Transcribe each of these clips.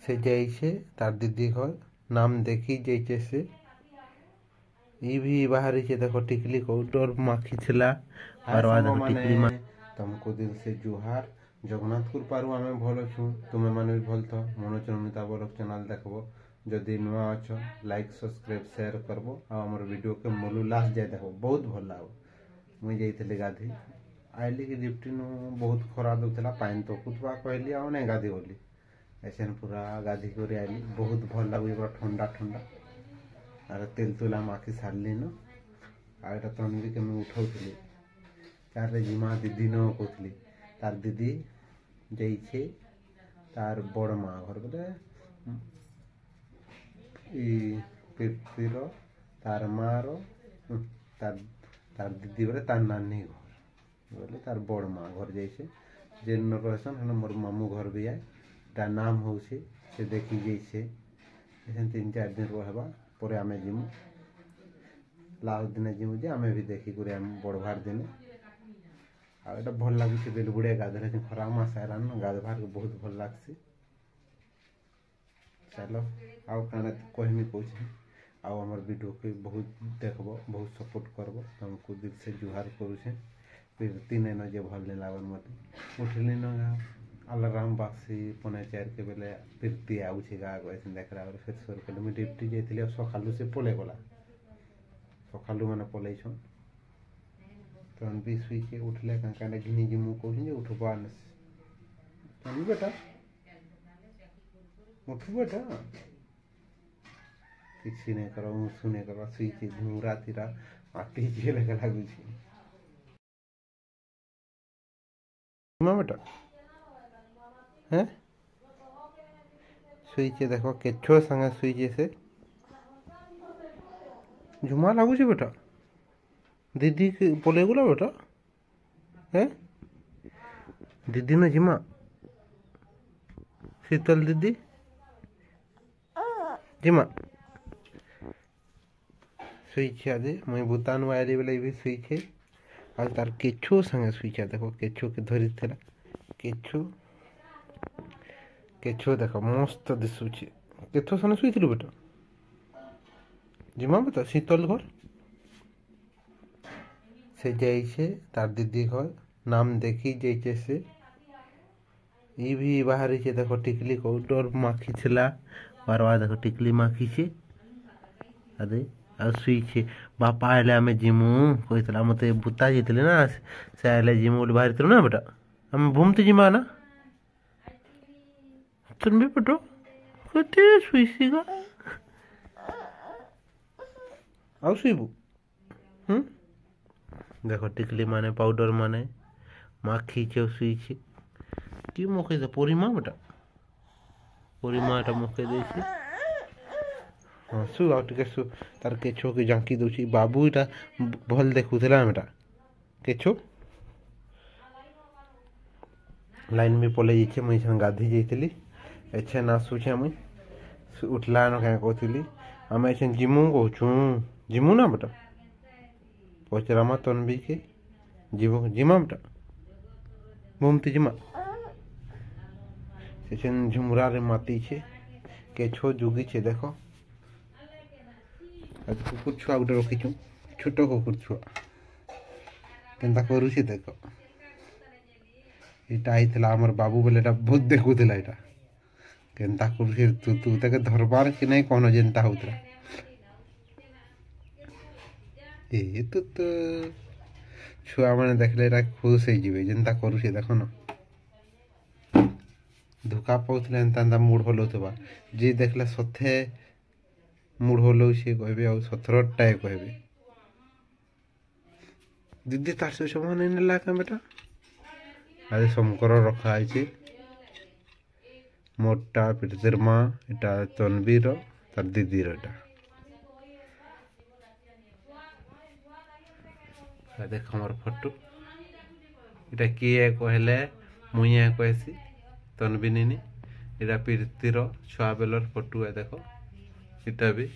से जाइछे तार दीदी घर नाम देखी जाइछे से ई भी बाहरी छे देखो टिकली को डर माखी छिला और बाद टिकली मा तुमको दिल से जुहार जगन्नाथ कृपारू आमे भल छु तुमे माने भी भल तो मनोचरमिता ब्लॉग चैनल देखबो जदि नुआ अछ लाइक सब्सक्राइब शेयर करबो आ हमर वीडियो के मोलू लास्ट जाय देखो बहुत भल लागो मुई जाइतले गाधी आइली कि डिप्टी नु बहुत खरा दउतला पानी तो कुतबा कहली आ नै गाधी बोली ऐसे पूरा गाधी कर आइली बहुत भल लागु पूरा ठंडा ठंडा आर तेल तुला माखी सारली न आ एटा तनवी के मैं उठाउतली तार जिमा दीदी न कहतली तार दीदी जाइछे तार बड़ माँ घर बोले ई पीर तार माँ रो तार तार दीदी बोले तार नानी घर बोले तार बड़ माँ घर जाइछे जेन रहसन हन मोर मामू घर भी आए ता नाम होउछे से देखी जाइछे एहन 3-4 दिन रहबा परे आमे जिमु लास्ट दिन जिमु जे आमे भी देखी करे हम बड़ भार दिन आ एटा भल लागुछे बेलबुड़े गाधले जे खरा मास आरान गाधबार के बहुत भल लागसी चलो आउ काने कहमी कहछे आउ हमर वीडियो के बहुत देखबो बहुत सपोर्ट करबो तुमको दिल से जुहार करूछे फिर तीन न जे भल ले लागन मते उठली न अलाराम बाक्सी 4:30 के बेले फिरती आउछे गा गइस देखरा और फिर 100 किलोमीटर डिप्टी जेतिले सखालु से पले गला सखालु माने पलै छ तन भी सुई के उठले काने घिनी जिमु कहछे उठबा न तनी बेटा उठ बेटा किसी नहीं करो सुने करो सुई के धूरा तीरा माटी जे लगे लागुछे मां बेटा हैं सुईचे देखो केछो संगे सुईचे से झुमा लागुछे बेटा दीदी के बोले गुला बेटा हैं दीदी न जिमा शीतल दीदी जिमा सुईचे आदि मैं भूतान वाली बेले भी सुईचे आज तार केछो संगे सुईचे देखो केछो के धरी थला केछो केछो देखो मस्त दिसुची केछो सने सुईथिलु बेटा जिमा बेटा शीतल घर से जाइछे तार दीदी घर नाम देखी जाइछे से ई भी बाहरी छे देखो टिकली को डर माखी छिला बार बार देखो टिकली माखी छे अरे आ सुईछे बापा आइले आमे जिमु कहितला मते बुता जेतले ना से आइले जिमु बोली बाहरी तरो ना बेटा हम घूमते जिमा ना तुम भी बेटो कते सुईसीगा आउ सुईबू देखो टिकली माने पाउडर माने माखी छे सुईछे कि मुखे से परिमा बेटा परिमा एटा मुखे देछे हां सु आउ टिके सु तार केछो के जांकी दोछि बाबू एटा भल देखुथला बेटा केछो लाइन में पले जाइछे मुई संग गाधी जाइतली एछे ना सुछे मुई उठला न का कहतली हम एछे जिमु कहछु जिमु ना बेटा पचरामा तनबी के जीवो जिमा बेटा घूमती जिमा सेछन झुमरा रे माती छे केछो जुगी छे देखो आज कुकुर छुआ उठे रखी छु छोटो कुकुर छुआ केनता करू छे देखो एटा आइतला हमर बाबू बोले एटा बहुत देखुतला एटा केनता करू छे तू तके धरबार कि नै कोनो जेनता होतरा ए तो छुआ माने देखले एटा खुश हे जिवे जेनता करू छे देखो न धोखा पाउतले एंता मूड होलोतबा जे देखले सथे मूड होलो छे कहबे आ सथरटाय कहबे दीदी तार से समान ने लाका बेटा आज शंकर रखा है मोटा पितर माँ एटा तनवीर तार दीदीर एटा देख हमर फोटो एटा किए कहले मुइया कहसी तनविनी एटा प्रीतिर छुआ बेलर फोटो है देखो इटा भी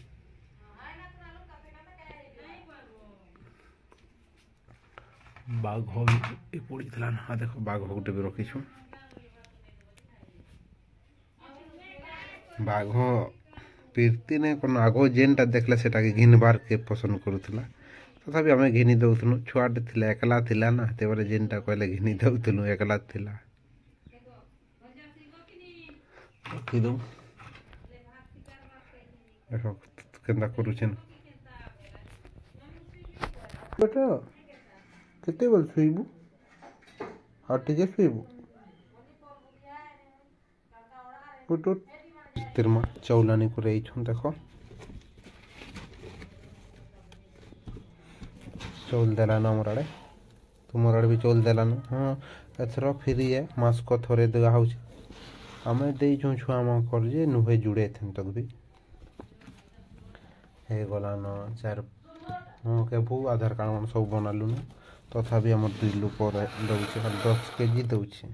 बाघ भी पड़ी थला ना देखो बाघ गोटे भी रखी छु ବାଘ ପ୍ରୀତି ନାଇଁ କ'ଣ ଆଗ ଯେନ୍ଟା ଦେଖିଲେ ସେଟାକେ ଘିନବାର୍କେ ପସନ୍ଦ କରୁଥିଲା। ତଥାପି ଆମେ ଘିନି ଦେଉଥିଲୁ। ଛୁଆଟେ ଥିଲା ଏକଲା ଥିଲା ନା ତେବେଳେ ଯେନ୍ଟା କହିଲେ ଘିନି ଦେଉଥିଲୁ ଏକଲା ଥିଲା। ରଖିଦେଉ ଦେଖ କେନ୍ତା କରୁଛେନ୍ ବେଟା କେତେବେଳେ ଶୋଇବୁ ଆଉ ଟିକେ ଶୋଇବୁ ତିର୍ମା ଚଉଲାନି ପୁରେଇଛୁଁ ଦେଖ ଚଉଲ ଦେଲାନ ଆମର ଆଡ଼େ ତୁମର ଆଡ଼େ ବି ଚଉଲ ଦେଲାନ। ହଁ ଏଥର ଫିରି ମାସକ ଥରେ ଦିଆ ହେଉଛି। ଆମେ ଦେଇଛୁଁ ଛୁଆମାନଙ୍କର ଯେ ନୁହେଁ ଯୁଡ଼େ ଏଥେନ୍ ତକ୍ ବି ହେଇଗଲାନ 4 ହଁ କେବୁ ଆଧାର କାର୍ଡ଼ ମାନେ ସବୁ ବନାଲୁନ। ତଥାପି ଆମର 2 ଲୋକ ଦେଉଛେ 10 କେଜି ଦେଉଛେ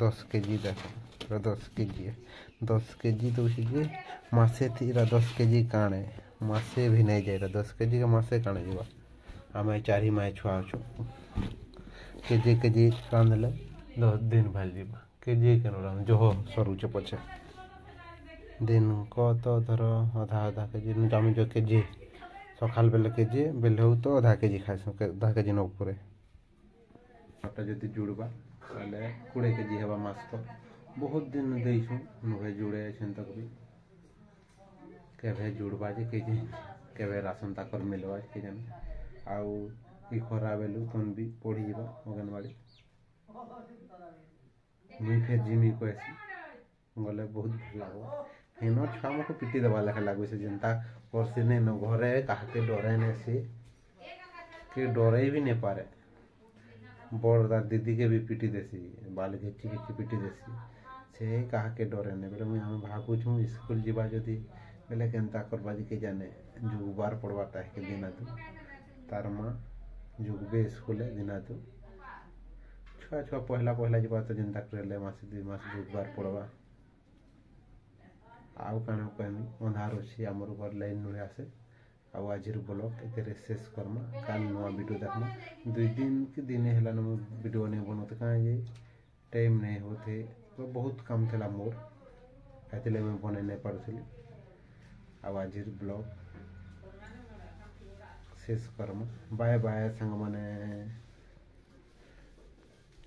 10 କେଜି ଦେଖ 10 କେଜି 10 କେଜି ଦେଉଛି ଯେ ମାସେ ଥିଲା 10 କେଜି କାણે ମାସେ ବି ନାଇଁ ଯାଏ 10 କେଜି କେ ମାସେ କାણે ଯିବା। ଆମେ 4 ମାଏ ଛୁଆ ଅଛୁ କେଜି କେଜି ରାନ୍ଧିଲେ 10 ଦିନ ଭାଇ ଯିବା କେଜି କେନ ଜହ ସରୁଛେ ପଛେ ଦିନ କ ତ ଧର ଅଧା ଅଧା କେଜି ଆମେ ଯେଉଁ କେଜି ସକାଳ ବେଲେ କେଜି ବେଲେ ହଉ ତ ଅଧା କେଜି ଖାଇସୁଁ ଅଧା କେଜି ନ ଉପରେ ଯଦି ଜୁଡ଼ବା ତାହେଲେ 20 କେଜି ହେବା ମାସକ ବହୁତ ଦିନ ଦେଇଛୁଁ ନୁହେଁ ଜୁଡ଼େ ସେନ୍ତାକ ବି କେବେ ଜୁଡ଼ବା ଯେ କେଜି କେବେ ରାସନ ତାକର ମିଲବା କେ ଜାନେ। ଆଉ ଇ ଖରା ବେଲୁ ତନ ବି ପଡ଼ିଯିବା ଅଙ୍ଗନବାଡ଼ି ମୁଇଁ ଫେର୍ ଜିମି କହେସି ଗଲେ ବହୁତ ଭଲ ଲାଗବ। ହେନ ଛୁଆମାନଙ୍କୁ ପିଟି ଦେବା ଲେଖା ଲାଗୁଛି ଯେନ୍ତା କରସି ନେଇନ ଘରେ କାହାକେ ଡରାଇ ନେସି କି ଡରାଇ ବି ନେଇ ପାରେ। ବଡ଼ ତାର ଦିଦିକେ ବି ପିଟି ଦେସି ବାଲ ଘିଚି ଘିଚି ପିଟି ଦେସି ସେ କାହାକେ ଡରେ ନେଇ ବେଲେ ମୁଇଁ ଆମେ ଭାବୁଛୁଁ ସ୍କୁଲ ଯିବା ଯଦି ବେଲେ କେନ୍ତା କରବା ଯେ କେ ଜାନେ ଯୁଗବାର ପଡ଼ବା ତାହାକେ ଦିନାଦୁ ତାର ମା ଯୁଗବେ ସ୍କୁଲେ ଦିନାଦୁ ଛୁଆ ପହଲା ପହଲା ଯିବା ତ ଯେନ୍ତା କରେଲେ ମାସେ 2 ମାସ ଯୁଗବାର ପଡ଼ବା। ଆଉ କାଣା କହିମି ଅନ୍ଧାର ଅଛି ଆମର ଘର ଲାଇନ୍ ନୁହେଁ ଆସେ। ଆଉ ଆଜିର ବ୍ଲଗ୍ ଏଥିରେ ଶେଷ କର୍ମା କାଲି ନୂଆ ଭିଡ଼ିଓ ଦେଖମା 2 ଦିନ କି ଦିନେ ହେଲାନ ମୁଁ ଭିଡ଼ିଓ ନେଇ ବନଉତେ କାଁ ଯେ ଟାଇମ୍ ନାଇଁ होते ବହୁତ କାମ ଥିଲା ମୋର ସେଥିଲାଗି ମୁଁ ବନେଇ ନାଇଁ ପାରୁଥିଲି। ଆଉ ଆଜିର ବ୍ଲଗ୍ ଶେଷ କର୍ମା ବାଏ ବାଏ ସାଙ୍ଗମାନେ।